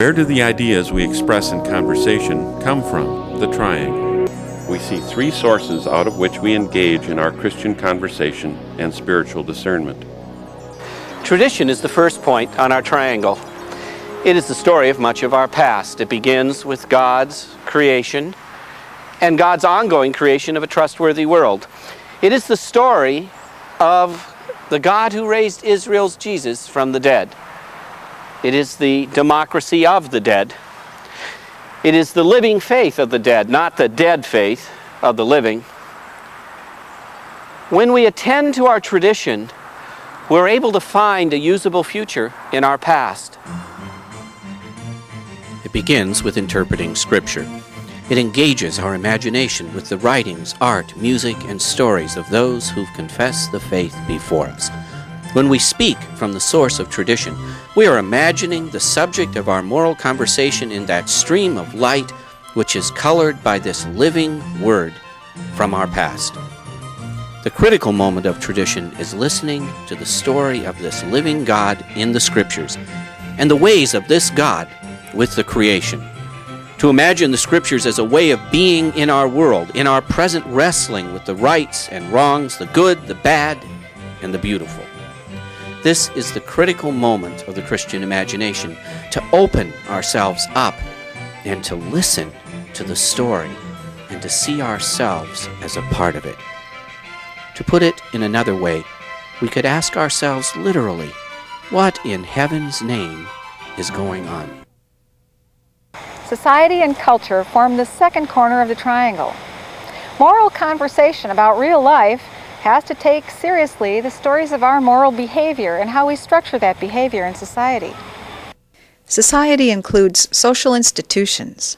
Where do the ideas we express in conversation come from? The triangle. We see three sources out of which we engage in our Christian conversation and spiritual discernment. Tradition is the first point on our triangle. It is the story of much of our past. It begins with God's creation and God's ongoing creation of a trustworthy world. It is the story of the God who raised Israel's Jesus from the dead. It is the democracy of the dead. It is the living faith of the dead, not the dead faith of the living. When we attend to our tradition, we're able to find a usable future in our past. It begins with interpreting Scripture. It engages our imagination with the writings, art, music, and stories of those who've confessed the faith before us. When we speak from the source of tradition, we are imagining the subject of our moral conversation in that stream of light which is colored by this living word from our past. The critical moment of tradition is listening to the story of this living God in the Scriptures and the ways of this God with the creation. To imagine the Scriptures as a way of being in our world, in our present wrestling with the rights and wrongs, the good, the bad, and the beautiful. This is the critical moment of the Christian imagination, to open ourselves up and to listen to the story and to see ourselves as a part of it. To put it in another way, we could ask ourselves literally, what in heaven's name is going on? Society and culture form the second corner of the triangle. Moral conversation about real life has to take seriously the stories of our moral behavior and how we structure that behavior in society. Society includes social institutions,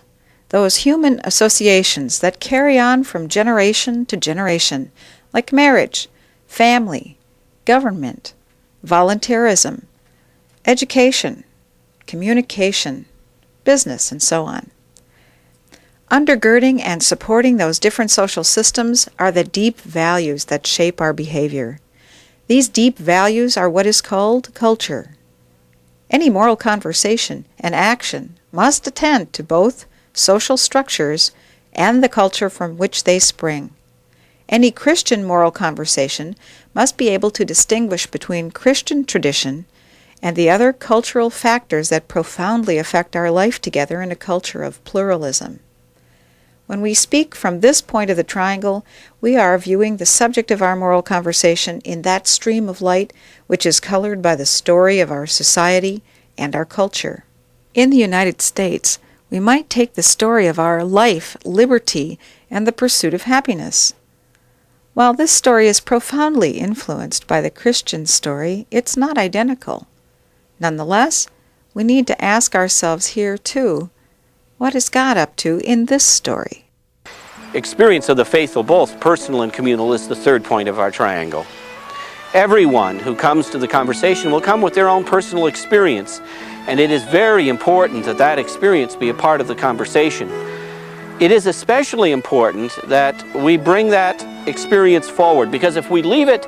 those human associations that carry on from generation to generation, like marriage, family, government, volunteerism, education, communication, business, and so on. Undergirding and supporting those different social systems are the deep values that shape our behavior. These deep values are what is called culture. Any moral conversation and action must attend to both social structures and the culture from which they spring. Any Christian moral conversation must be able to distinguish between Christian tradition and the other cultural factors that profoundly affect our life together in a culture of pluralism. When we speak from this point of the triangle, we are viewing the subject of our moral conversation in that stream of light which is colored by the story of our society and our culture. In the United States, we might take the story of our life, liberty, and the pursuit of happiness. While this story is profoundly influenced by the Christian story, it's not identical. Nonetheless, we need to ask ourselves here, too, what is God up to in this story? Experience of the faithful, both personal and communal, is the third point of our triangle. Everyone who comes to the conversation will come with their own personal experience, and it is very important that that experience be a part of the conversation. It is especially important that we bring that experience forward, because if we leave it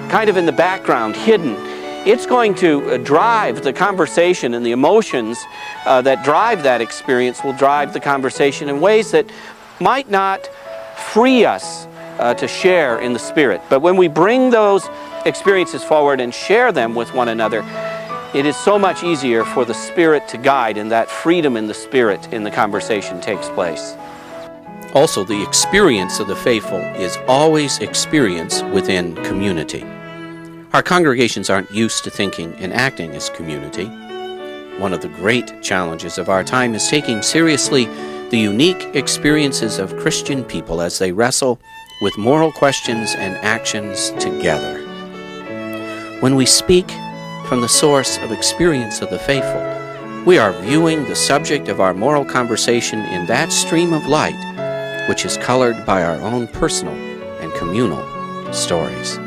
kind of in the background, hidden, it's going to drive the conversation, and the emotions that drive that experience will drive the conversation in ways that might not free us to share in the Spirit. But when we bring those experiences forward and share them with one another, it is so much easier for the Spirit to guide, and that freedom in the Spirit in the conversation takes place. Also, the experience of the faithful is always experience within community. Our congregations aren't used to thinking and acting as community. One of the great challenges of our time is taking seriously the unique experiences of Christian people as they wrestle with moral questions and actions together. When we speak from the source of experience of the faithful, we are viewing the subject of our moral conversation in that stream of light which is colored by our own personal and communal stories.